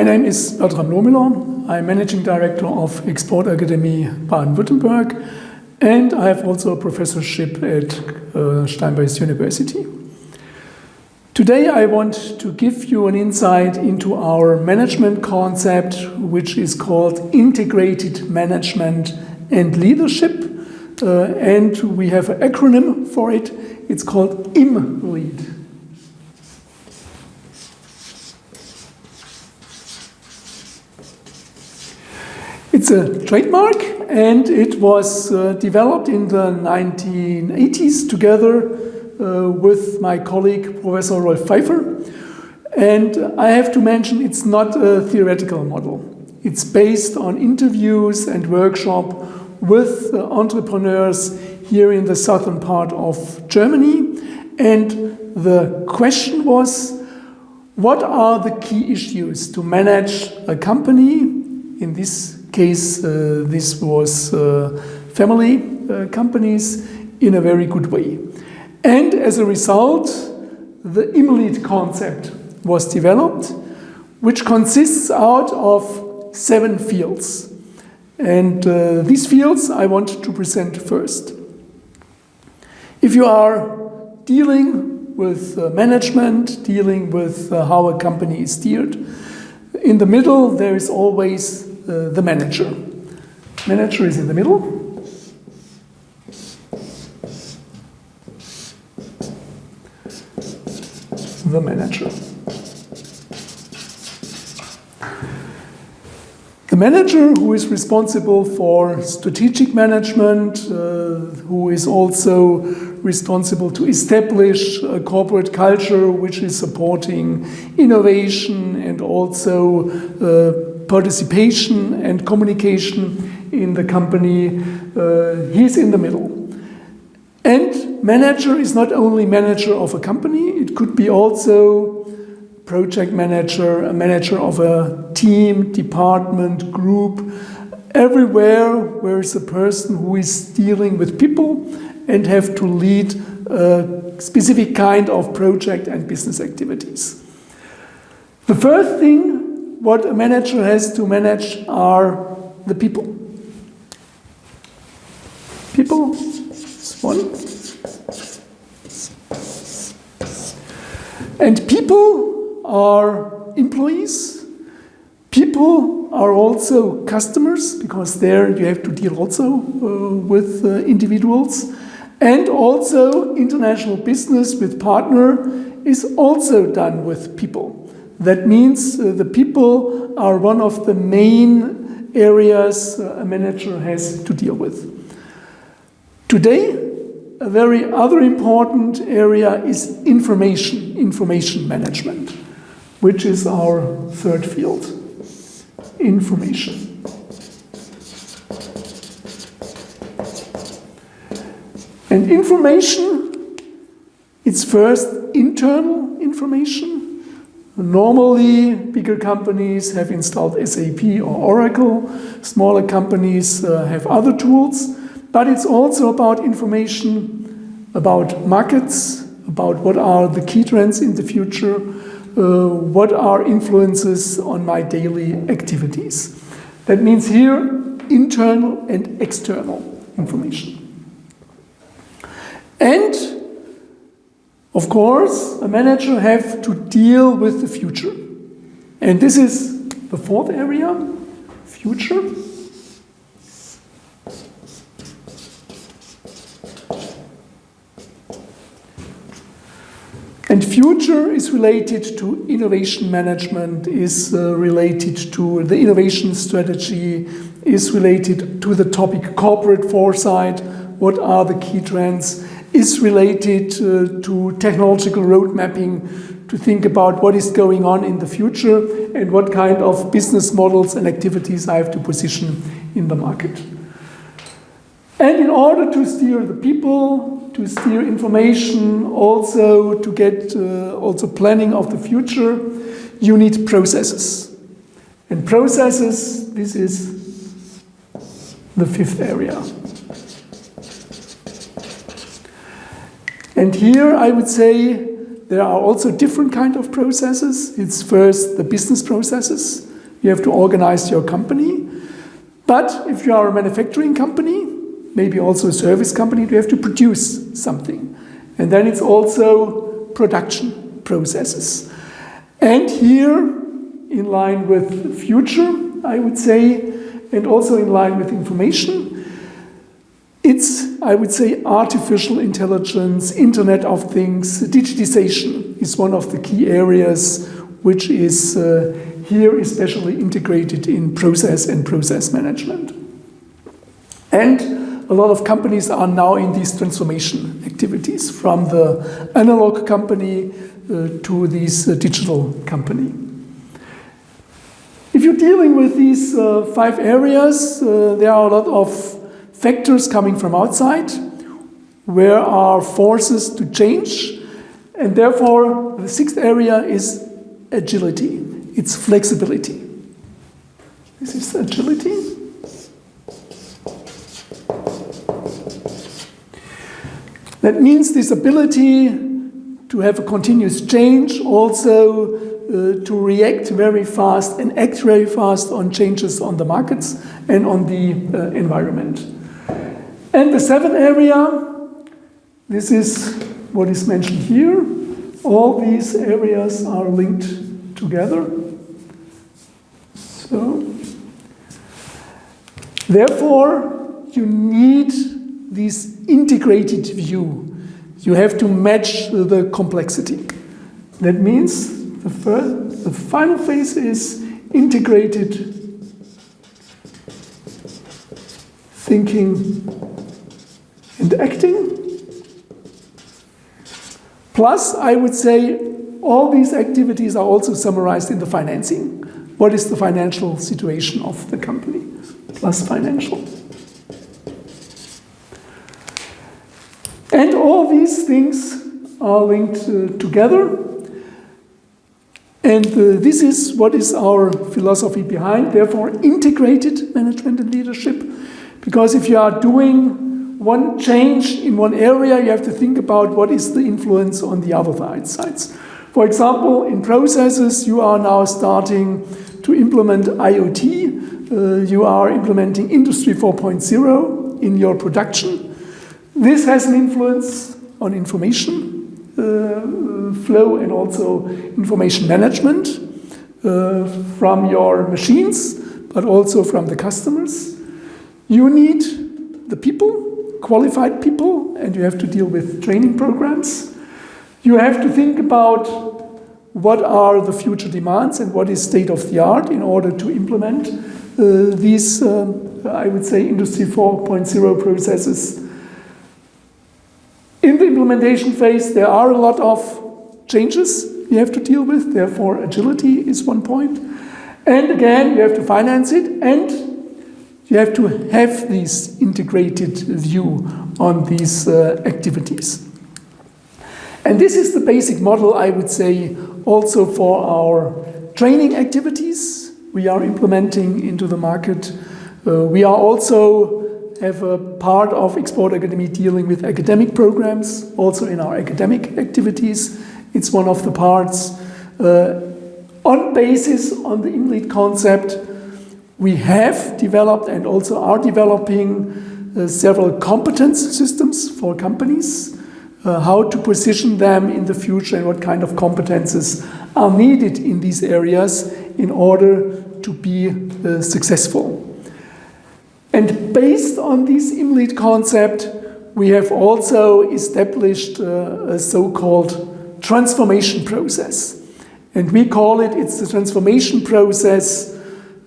My name is Bertram Lohmüller. I'm Managing Director of Export-Akademie Baden-Württemberg, and I have also a professorship at Steinbeis University. Today I want to give you an insight into our management concept, which is called Integrated Management and Leadership, and we have an acronym for it. It's called IMLead. It's a trademark, and it was developed in the 1980s together with my colleague, Professor Rolf Pfeiffer. And I have to mention, it's not a theoretical model. It's based on interviews and workshops with entrepreneurs here in the southern part of Germany. And the question was, what are the key issues to manage a company? In this case, this was family companies in a very good way. And as a result, the IMLead concept was developed, which consists out of 7 fields. And these fields I want to present first. If you are dealing with management, dealing with how a company is steered, in the middle there is always the manager. Manager is in the middle. The manager. The manager who is responsible for strategic management, who is also responsible to establish a corporate culture which is supporting innovation and also participation and communication in the company, he's in the middle. And manager is not only manager of a company, it could be also project manager, a manager of a team, department, group, everywhere where is a person who is dealing with people and have to lead a specific kind of project and business activities. The first thing what a manager has to manage are the people. People is one. And people are employees. People are also customers, because there you have to deal also with individuals. And also international business with partner is also done with people. That means the people are one of the main areas a manager has to deal with. Today, a very other important area is information management, which is our third field, information. And information, it's first internal information. Normally, bigger companies have installed SAP or Oracle. Smaller companies have other tools. But it's also about information about markets, about what are the key trends in the future, what are influences on my daily activities. That means here, internal and external information. And of course, a manager has to deal with the future. And this is the fourth area, future. And future is related to innovation management, is related to the innovation strategy, is related to the topic corporate foresight, what are the key trends, is related to technological road mapping, to think about what is going on in the future and what kind of business models and activities I have to position in the market. And in order to steer the people, to steer information, also to get also planning of the future, you need processes. And processes, this is the fifth area. And here I would say there are also different kinds of processes. It's first the business processes. You have to organize your company. But if you are a manufacturing company, maybe also a service company, you have to produce something. And then it's also production processes. And here, in line with future, I would say, and also in line with information, it's, I would say, artificial intelligence, Internet of Things, digitization is one of the key areas which is here especially integrated in process and process management. And a lot of companies are now in these transformation activities, from the analog company to this digital company. If you're dealing with these 5 areas, there are a lot of factors coming from outside, where are forces to change, and therefore the 6th area is agility. It's flexibility. This is agility. That means this ability to have a continuous change, also to react very fast and act very fast on changes on the markets and on the environment. And the 7th area, this is what is mentioned here. All these areas are linked together. So, therefore, you need this integrated view. You have to match the complexity. That means the final phase is integrated thinking and acting. Plus, I would say, all these activities are also summarized in the financing. What is the financial situation of the company? Plus financial. And all these things are linked together. And this is what is our philosophy behind, therefore, integrated management and leadership. Because if you are doing one change in one area, you have to think about what is the influence on the other sides. For example, in processes, you are now starting to implement IoT. You are implementing Industry 4.0 in your production. This has an influence on information flow and also information management from your machines, but also from the customers. You need the people, qualified people, and you have to deal with training programs. You have to think about what are the future demands and what is state of the art in order to implement these, I would say, Industry 4.0 processes. In the implementation phase, there are a lot of changes you have to deal with, therefore agility is one point. And again, you have to finance it, and you have to have this integrated view on these activities. And this is the basic model, I would say, also for our training activities we are implementing into the market. We are also have a part of Export-Akademie dealing with academic programs, also in our academic activities. It's one of the parts. On basis on the IMLead concept, we have developed and also are developing several competence systems for companies, how to position them in the future and what kind of competences are needed in these areas in order to be successful. And based on this IMLead concept, we have also established a so-called transformation process. And we call it, it's the transformation process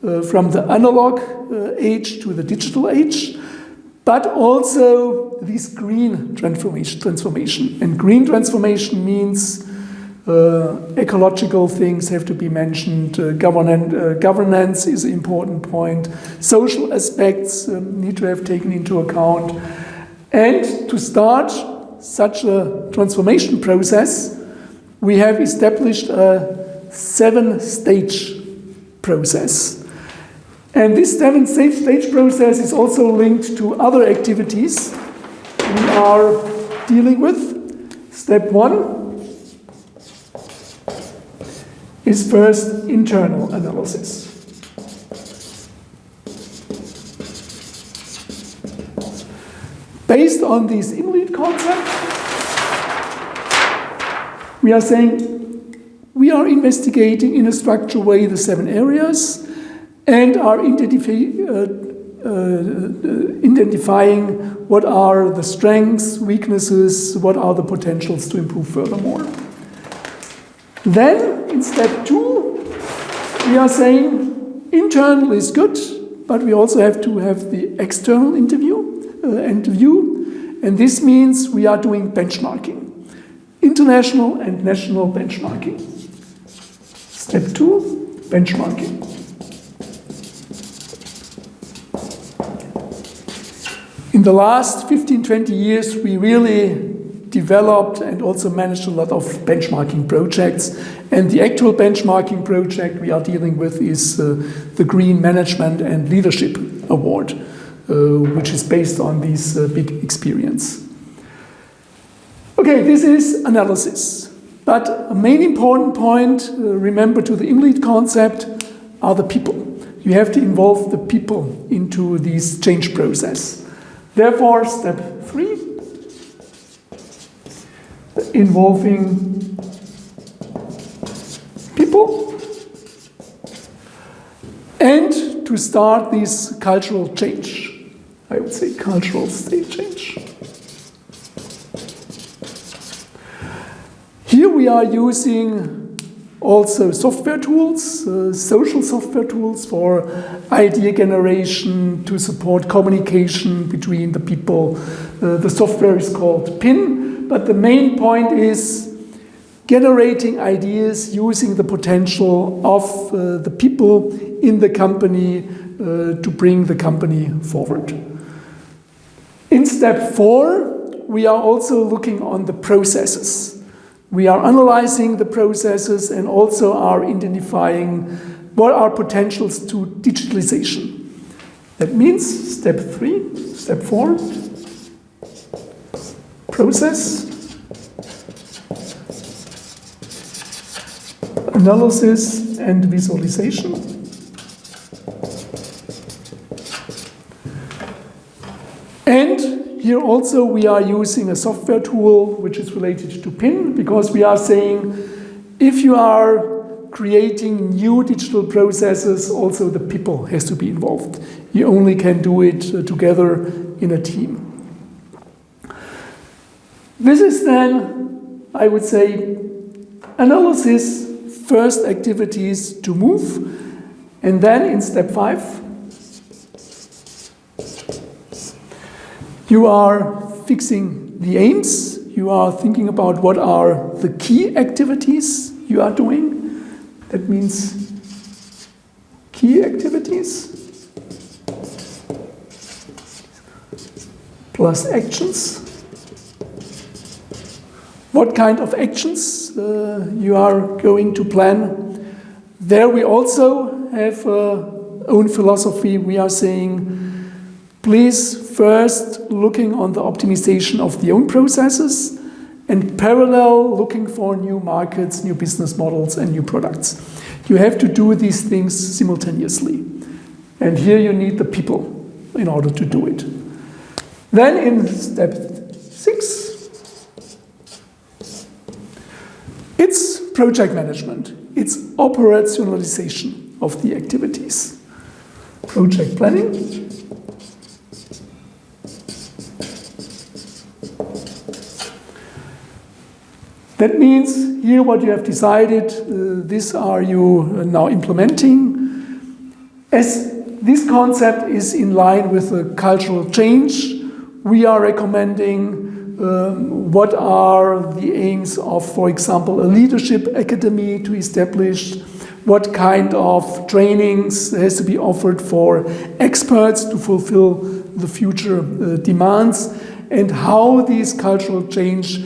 from the analog age to the digital age, but also this green transformation. And green transformation means ecological things have to be mentioned, governance is an important point, social aspects need to have taken into account. And to start such a transformation process, we have established a 7-stage process. And this 7-stage process is also linked to other activities we are dealing with. Step 1 is first internal analysis. Based on this IMLead concept, we are saying we are investigating in a structured way the 7 areas and are identifying what are the strengths, weaknesses, what are the potentials to improve furthermore. Then, in step 2, we are saying internal is good, but we also have to have the external interview, and this means we are doing benchmarking, international and national benchmarking. Step 2, benchmarking. In the last 15-20 years, we really developed and also managed a lot of benchmarking projects. And the actual benchmarking project we are dealing with is the Green Management and Leadership Award, which is based on this big experience. Okay, this is analysis. But a main important point, remember to the IMLead concept, are the people. You have to involve the people into this change process. Therefore, step 3, involving people, and to start this cultural change. I would say cultural state change. Here we are using also software tools, social software tools for idea generation to support communication between the people. The software is called PIN, but the main point is generating ideas using the potential of the people in the company to bring the company forward. In step 4, we are also looking on the processes. We are analyzing the processes and also are identifying what are potentials to digitalization. That means step 3, step 4, process, analysis and visualization. And here also we are using a software tool which is related to PIN, because we are saying if you are creating new digital processes, also the people has to be involved. You only can do it together in a team. This is then, I would say, analysis, first activities to move, and then in step 5, you are fixing the aims. You are thinking about what are the key activities you are doing. That means key activities plus actions. What kind of actions you are going to plan. There we also have our own philosophy. We are saying, please first looking on the optimization of the own processes and parallel looking for new markets, new business models and new products. You have to do these things simultaneously. And here you need the people in order to do it. Then in step 6, it's project management. It's operationalization of the activities. Project planning. That means here what you have decided, this are you now implementing. As this concept is in line with the cultural change, we are recommending what are the aims of, for example, a leadership academy to establish, what kind of trainings has to be offered for experts to fulfill the future demands, and how this cultural change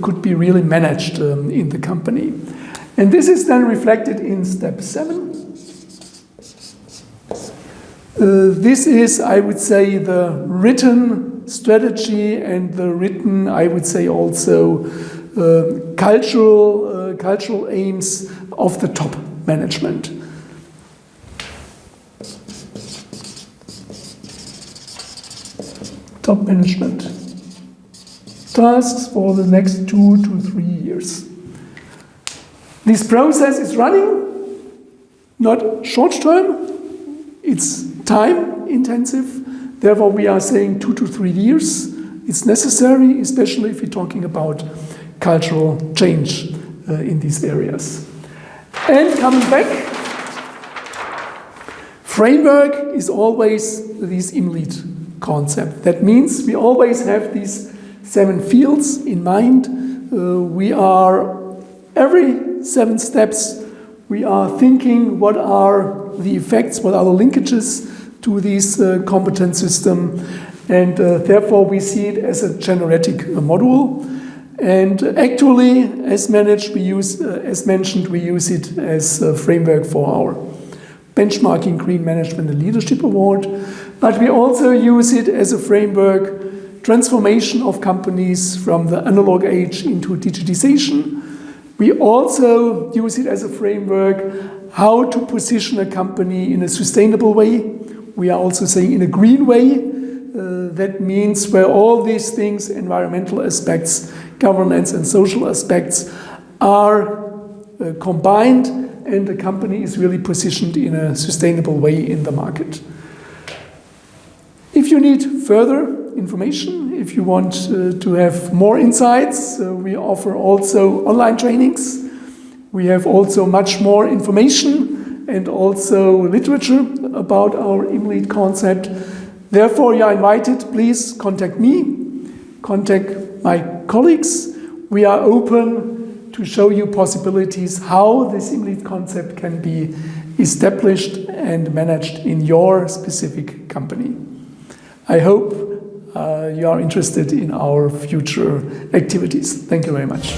could be really managed in the company. And this is then reflected in step 7. This is, I would say, the written strategy and the written, I would say also, cultural aims of the top management. Top management. tasks for the next 2 to 3 years. This process is running, not short term, it's time intensive. Therefore, we are saying 2 to 3 years. It's necessary, especially if we're talking about cultural change in these areas. And coming back, framework is always this IMLead concept. That means we always have these 7 fields in mind. Every 7 steps, we are thinking what are the effects, what are the linkages to this competence system, and therefore we see it as a generatic module. And actually, as mentioned, we use it as a framework for our benchmarking Green Management and Leadership Award, but we also use it as a framework, transformation of companies from the analog age into digitization. We also use it as a framework, how to position a company in a sustainable way. We are also saying in a green way. That means where all these things, environmental aspects, governance and social aspects, are combined, and the company is really positioned in a sustainable way in the market. If you need further information, if you want to have more insights, we offer also online trainings. We have also much more information and also literature about our IMLead concept. Therefore, you are invited, please contact me, contact my colleagues. We are open to show you possibilities how this IMLead concept can be established and managed in your specific company. I hope you are interested in our future activities. Thank you very much.